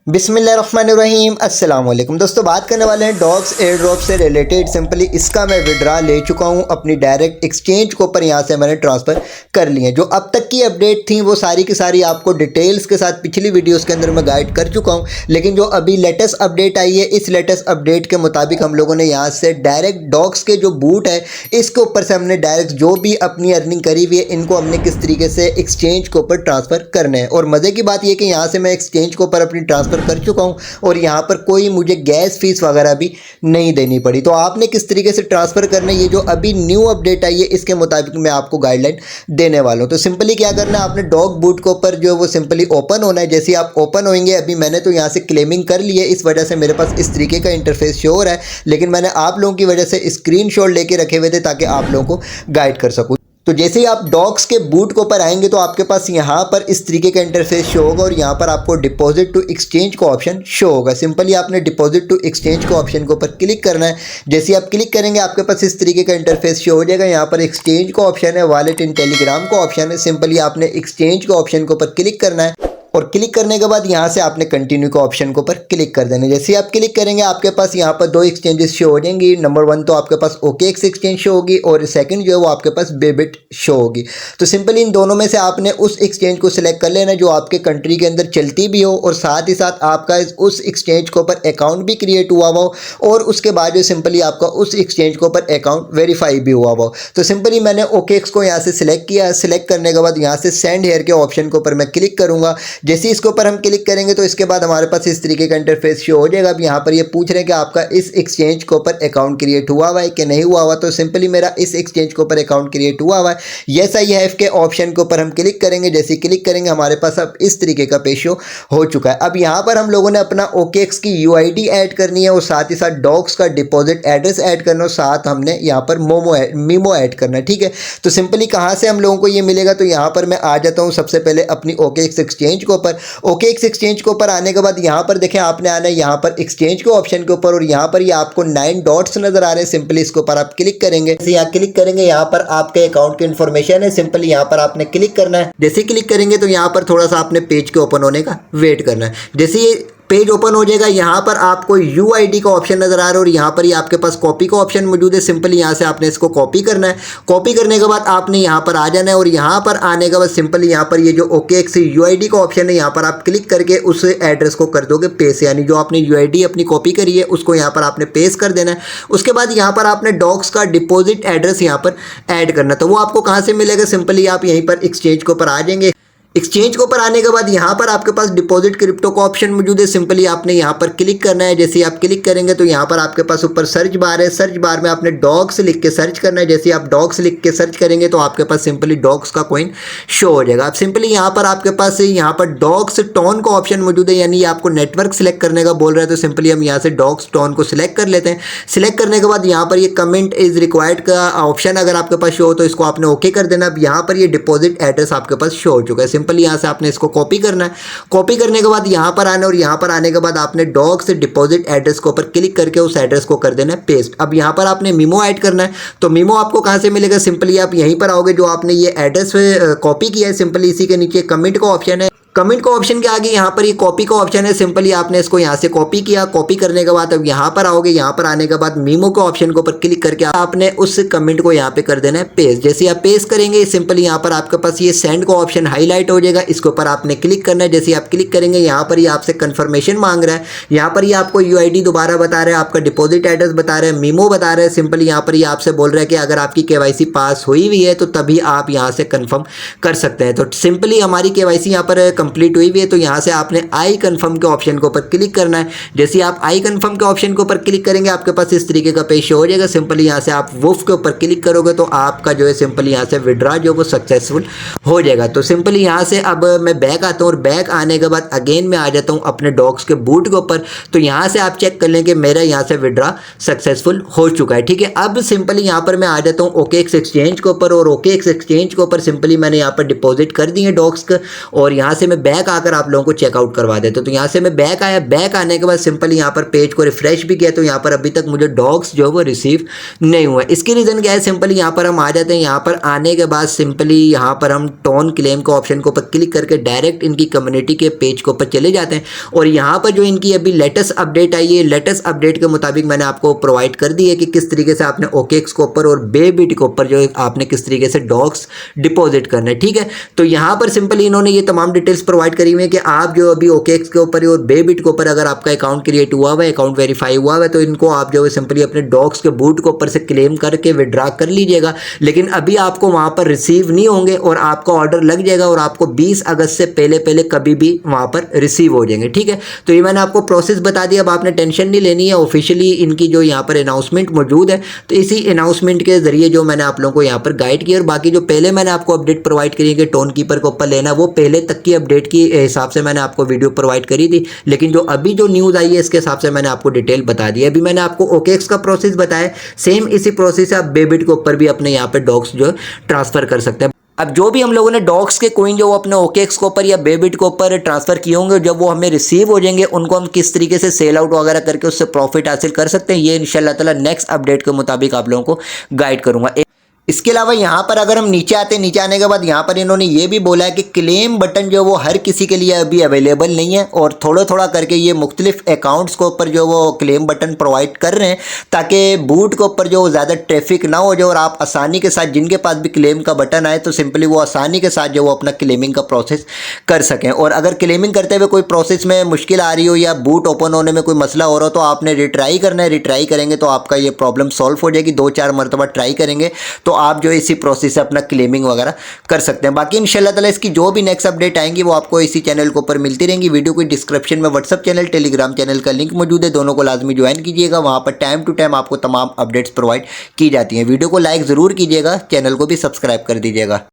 बिस्मिल्लाहिर्रहमानिर्रहीम अस्सलाम वालेकुम दोस्तों, बात करने वाले हैं डॉग्स एयर ड्रॉप से रिलेटेड। सिंपली इसका मैं विड्रा ले चुका हूं अपनी डायरेक्ट एक्सचेंज के ऊपर, यहां से मैंने ट्रांसफ़र कर लिए। जो अब तक की अपडेट थी वो सारी की सारी आपको डिटेल्स के साथ पिछली वीडियोस के अंदर मैं गाइड कर चुका हूं, लेकिन जो अभी लेटेस्ट अपडेट आई है, इस लेटेस्ट अपडेट के मुताबिक हम लोगों ने यहाँ से डायरेक्ट डॉग्स के जो बूट है इसके ऊपर से हमने डायरेक्ट जो भी अपनी अर्निंग करी हुई है इनको हमने किस तरीके से एक्सचेंज के ऊपर ट्रांसफ़र करने हैं। और मज़े की बात यह कि यहाँ से मैं एक्सचेंज के ऊपर अपनी ट्रांसफ़र कर चुका हूँ और यहाँ पर कोई मुझे गैस फीस वगैरह भी नहीं देनी पड़ी। तो आपने किस तरीके से ट्रांसफ़र करना है, ये जो अभी न्यू अपडेट आई है इसके मुताबिक मैं आपको गाइडलाइन देने वाला हूँ। तो सिंपली क्या करना है, आपने डॉग बूट के ऊपर जो है वो सिंपली ओपन होना है। जैसे आप ओपन होंगे, अभी मैंने तो यहाँ से क्लेमिंग कर ली है, इस वजह से मेरे पास इस तरीके का इंटरफेस शो हो रहा है, लेकिन मैंने आप लोगों की वजह से स्क्रीनशॉट लेके रखे हुए थे ताकि आप लोगों को गाइड कर सकूँ। तो जैसे ही आप डॉग्स के बूट के ऊपर आएंगे तो आपके पास यहाँ पर इस तरीके का इंटरफेस शो होगा और यहाँ पर आपको डिपॉजिट टू एक्सचेंज का ऑप्शन शो होगा। सिंपली आपने डिपॉजिट टू एक्सचेंज के ऑप्शन के ऊपर क्लिक करना है। जैसे ही आप क्लिक करेंगे आपके पास इस तरीके का इंटरफेस शो हो जाएगा। यहाँ पर एक्सचेंज का ऑप्शन है, वॉलेट इन टेलीग्राम का ऑप्शन है। सिंपली आपने एक्सचेंज के ऑप्शन के ऊपर क्लिक करना है और क्लिक करने के बाद यहाँ से आपने कंटिन्यू के ऑप्शन के ऊपर क्लिक कर देना है। जैसे ही आप क्लिक करेंगे आपके पास यहाँ पर दो एक्सचेंजेस शो हो जाएंगी। नंबर 1 तो आपके पास OKX एक्सचेंज शो होगी और सेकंड जो है वो आपके पास बेबिट शो होगी। तो सिंपली इन दोनों में से आपने उस एक्सचेंज को सिलेक्ट कर लेना जो आपके कंट्री के अंदर चलती भी हो और साथ ही साथ आपका उस एक्सचेंज के ऊपर अकाउंट भी क्रिएट हुआ हो और उसके बाद जो सिंपली आपका उस एक्सचेंज के ऊपर अकाउंट वेरीफाई भी हुआ हो। तो सिंपली मैंने OKX को यहाँ से सिलेक्ट किया। सिलेक्ट करने के बाद यहाँ से सेंड हेयर के ऑप्शन के ऊपर मैं क्लिक करूँगा। जैसे इसके ऊपर हम क्लिक करेंगे तो इसके बाद हमारे पास इस तरीके का इंटरफेस शो हो जाएगा। अब यहाँ पर ये पूछ रहे हैं कि आपका इस एक्सचेंज के ऊपर अकाउंट क्रिएट हुआ है कि नहीं हुआ हुआ। तो सिंपली मेरा इस एक्सचेंज के ऊपर अकाउंट क्रिएट हुआ है। यस आई हैव के ऑप्शन के ऊपर हम क्लिक करेंगे। जैसे क्लिक करेंगे हमारे पास अब इस तरीके का पेज शो हो चुका है। अब यहाँ पर हम लोगों ने अपना OKX की UID ऐड करनी है और साथ ही साथ डॉग्स का डिपॉजिट एड्रेस ऐड करना है और साथ हमने यहाँ पर मीमो ऐड करना है। ठीक है, तो सिंपली कहाँ से हम लोगों को ये मिलेगा, तो यहाँ पर मैं आ जाता हूँ सबसे पहले अपनी OKX एक्सचेंज के ऊपर। OKX एक्सचेंज के ऊपर आने के बाद यहाँ पर देखें आपने आना है यहाँ पर एक्सचेंज के ऑप्शन के ऊपर और यहाँ पर ये आपको 9 डॉट्स नजर आ रहे हैं। सिंपली इसके ऊपर आप क्लिक करेंगे। यहाँ क्लिक करेंगे, यहाँ पर आपके अकाउंट की इन्फॉर्मेशन है। सिंपली यहाँ पर आपने क्लिक करना है। जैसे क्लिक करेंगे तो यहाँ पर थोड़ा सा आपने पेज के ओपन होने का वेट करना है। जैसे ये पेज ओपन हो जाएगा, यहाँ पर आपको UID का ऑप्शन नजर आ रहा है और यहाँ पर ये आपके पास कॉपी का ऑप्शन मौजूद है। सिंपली यहाँ से आपने इसको कॉपी करना है। कॉपी करने के बाद आपने यहाँ पर आ जाना है और यहाँ पर आने के बाद सिंपली यहाँ पर ये जो OKX UID का ऑप्शन है यहाँ पर आप क्लिक करके उस एड्रेस को कर दोगे पेस्ट, यानी जो आपने UID अपनी कॉपी करी है उसको यहाँ पर आपने पेस्ट कर देना है। उसके बाद यहाँ पर आपने डॉग्स का डिपॉजिट एड्रेस यहाँ पर ऐड करना है। तो वो आपको कहाँ से मिलेगा, सिंपली आप यहीं पर एक्सचेंज के ऊपर आ जाएंगे। एक्सचेंज के ऊपर आने के बाद यहाँ पर आपके पास डिपॉजिट क्रिप्टो का ऑप्शन मौजूद है। सिंपली आपने यहाँ पर क्लिक करना है। जैसे आप क्लिक करेंगे तो यहाँ पर आपके पास ऊपर सर्च बार है। सर्च बार में आपने डॉग्स लिख के सर्च करना है। जैसे आप डॉग्स लिख के सर्च करेंगे तो आपके पास सिंपली डॉग्स का कॉइन शो हो जाएगा। अब सिंपली यहाँ पर आपके पास यहाँ पर डॉग्स टोन का ऑप्शन मौजूद है, यानी आपको नेटवर्क सिलेक्ट करने का बोल रहा है। तो सिंपली हम यहाँ से डॉग्स टोन को सिलेक्ट कर लेते हैं। सिलेक्ट करने के बाद यहाँ पर ये कमेंट इज रिक्वायर्ड का ऑप्शन अगर आपके पास शो हो तो इसको आपने ओके कर देना। अब यहाँ पर ये डिपॉजिट एड्रेस आपके पास शो हो चुका है। सिंपली यहाँ से आपने कॉपी करना है। कॉपी करने के बाद यहां पर आना और यहां पर आने के बाद आपने डॉग से डिपॉजिट एड्रेस के ऊपर क्लिक करके उस एड्रेस को कर देना है पेस्ट। अब यहां पर आपने मीमो ऐड करना है। तो मीमो आपको कहां से मिलेगा, सिंपली आप यहीं पर आओगे जो आपने ये एड्रेस कॉपी किया है। सिंपली इसी के नीचे कमेंट का ऑप्शन है। कमेंट का ऑप्शन के आगे यहाँ पर ये कॉपी का ऑप्शन है। सिंपली आपने इसको यहाँ से कॉपी किया। कॉपी करने के बाद अब यहाँ पर आओगे। यहाँ पर आने के बाद मीमो के ऑप्शन के ऊपर क्लिक करके आपने उस कमेंट को यहाँ पे कर देना है पेस्ट। जैसे आप पेस्ट करेंगे सिंपली यहाँ पर आपके पास ये सेंड का ऑप्शन हाईलाइट हो जाएगा। इसके ऊपर आपने क्लिक करना है। जैसे आप क्लिक करेंगे यहाँ पर ये आपसे कन्फर्मेशन मांग रहा है। यहाँ पर ये आपको UID दोबारा बता रहा है, आपका डिपॉजिट एड्रेस बता रहा है, मीमो बता रहा है। सिंपली यहाँ पर ये आपसे बोल रहा है कि अगर आपकी KYC पास हुई हुई है तो तभी आप यहाँ से कन्फर्म कर सकते हैं। तो सिंपली हमारी KYC यहाँ पर कंप्लीट हुई हुई है। तो यहाँ से आपने आई कन्फर्म के ऑप्शन के ऊपर क्लिक करना है। जैसे आप आई कन्फर्म के ऑप्शन के ऊपर क्लिक करेंगे आपके पास इस तरीके का पेज शो हो जाएगा। सिंपली यहाँ से आप वुफ के ऊपर क्लिक करोगे तो आपका जो है सिंपली यहाँ से विड्रॉ जो वो सक्सेसफुल हो जाएगा। तो सिंपली यहाँ से अब मैं बैक आता हूँ और बैक आने के बाद अगेन मैं आ जाता हूँ अपने डॉग्स के बूट के ऊपर। तो यहाँ से आप चेक कर लें कि मेरा यहाँ से विड्रॉ सक्सेसफुल हो चुका है। ठीक है, अब सिंपली यहाँ पर मैं आ जाता हूँ OKX एक्सचेंज के ऊपर और OKX एक्सचेंज के ऊपर सिंपली मैंने यहाँ पर डिपॉजिट कर दिए डॉग्स का और यहाँ से मैं बैक आकर आप लोगों को चेकआउट करवा देता हूँ। तो यहाँ से मैं बैक आया, बैक आने के बाद सिंपली यहाँ पर पेज को रिफ्रेश भी किया तो यहाँ पर अभी तक मुझे डॉग्स जो है वो रिसीव नहीं हुआ। इसकी रीज़न क्या है, सिंपली यहाँ पर हम आ जाते हैं। यहाँ पर आने के बाद सिंपली यहाँ पर हम टोन क्लेम के ऑप्शन के ऊपर क्लिक करके डायरेक्ट इनकी कम्युनिटी के पेज के ऊपर चले जाते हैं और यहाँ पर जो इनकी अभी लेटेस्ट अपडेट आई है, लेटेस्ट अपडेट के मुताबिक मैंने आपको प्रोवाइड कर दी है कि किस तरीके से आपने OKX के ऊपर और बेबिट के ऊपर जो आपने किस तरीके से डॉग्स डिपॉजिट करना है। ठीक है, तो यहाँ पर सिंपली इन्होंने ये तमाम डिटेल्स प्रोवाइड करी हुई है कि आप जो अभी OKX के ऊपर और बेबिट के ऊपर अगर आपका अकाउंट क्रिएट हुआ हुआ है, अकाउंट वेरीफाई हुआ हुआ है, तो इनको आप जो है सिंपली अपने डॉग्स के बूट के ऊपर से क्लेम करके विड्रा कर लीजिएगा। लेकिन अभी आपको वहाँ पर रिसीव नहीं होंगे और आपका ऑर्डर लग जाएगा और आपको 20 अगस्त से पहले पहले कभी भी वहाँ पर रिसीव हो जाएंगे। ठीक है, तो ये मैंने आपको प्रोसेस बता दिया, अब आपने टेंशन नहीं लेनी है। ऑफिशियली इनकी जो यहाँ पर अनाउंसमेंट मौजूद है, तो इसी अनाउंसमेंट के जरिए जो मैंने आप लोगों को यहाँ पर गाइड किया और बाकी जो पहले मैंने आपको अपडेट प्रोवाइड करी है कि टोन कीपर को ऊपर लेना, वो पहले तक की अपडेट की हिसाब से मैंने आपको वीडियो प्रोवाइड करी थी। लेकिन जो अभी जो न्यूज़ आई है इसके हिसाब से मैंने आपको डिटेल बता दी है। अभी मैंने आपको OKX का प्रोसेस बताया, सेम इसी प्रोसेस से आप बेबिट के ऊपर भी अपने यहाँ पे डॉग्स जो ट्रांसफर कर सकते हैं। अब जो भी हम लोगों ने डॉग्स के कोइन जो वो अपने OKX के ऊपर या बेबिट के ऊपर ट्रांसफर किए होंगे, जब वो हमें रिसीव हो जाएंगे उनको हम किस तरीके से सेल आउट वगैरह करके उससे प्रॉफिट हासिल कर सकते हैं, ये इंशाल्लाह ताला नेक्स्ट अपडेट के मुताबिक आप लोगों को गाइड करूंगा। इसके अलावा यहाँ पर अगर हम नीचे आते हैं, नीचे आने के बाद यहाँ पर इन्होंने ये भी बोला है कि क्लेम बटन जो वो हर किसी के लिए अभी अवेलेबल नहीं है और थोड़ा थोड़ा करके ये मुख्तलिफ अकाउंट्स के ऊपर जो वो क्लेम बटन प्रोवाइड कर रहे हैं ताकि बूट के ऊपर जो ज़्यादा ट्रैफिक ना हो जाए और आप आसानी के साथ जिनके पास भी क्लेम का बटन आए तो सिंपली वो आसानी के साथ जो वो अपना क्लेमिंग का प्रोसेस कर सकें। और अगर क्लेमिंग करते हुए कोई प्रोसेस में मुश्किल आ रही हो या बूट ओपन होने में कोई मसला हो रहा हो तो आपने रिट्राई करना है। रिट्राई करेंगे तो आपका ये प्रॉब्लम सॉल्व हो जाएगी। 2-4 मरतबा ट्राई करेंगे तो आप जो इसी प्रोसेस से अपना क्लेमिंग वगैरह कर सकते हैं। बाकी इंशाल्लाह ताला इसकी जो भी नेक्स्ट अपडेट आएंगी वो आपको इसी चैनल के ऊपर मिलती रहेंगी। वीडियो को डिस्क्रिप्शन में व्हाट्सअप चैनल, टेलीग्राम चैनल का लिंक मौजूद है, दोनों को लाजमी ज्वाइन कीजिएगा। वहाँ पर टाइम टू टाइम आपको तमाम अपडेट्स प्रोवाइड की जाती हैं। वीडियो को लाइक ज़रूर कीजिएगा, चैनल को भी सब्सक्राइब कर दीजिएगा।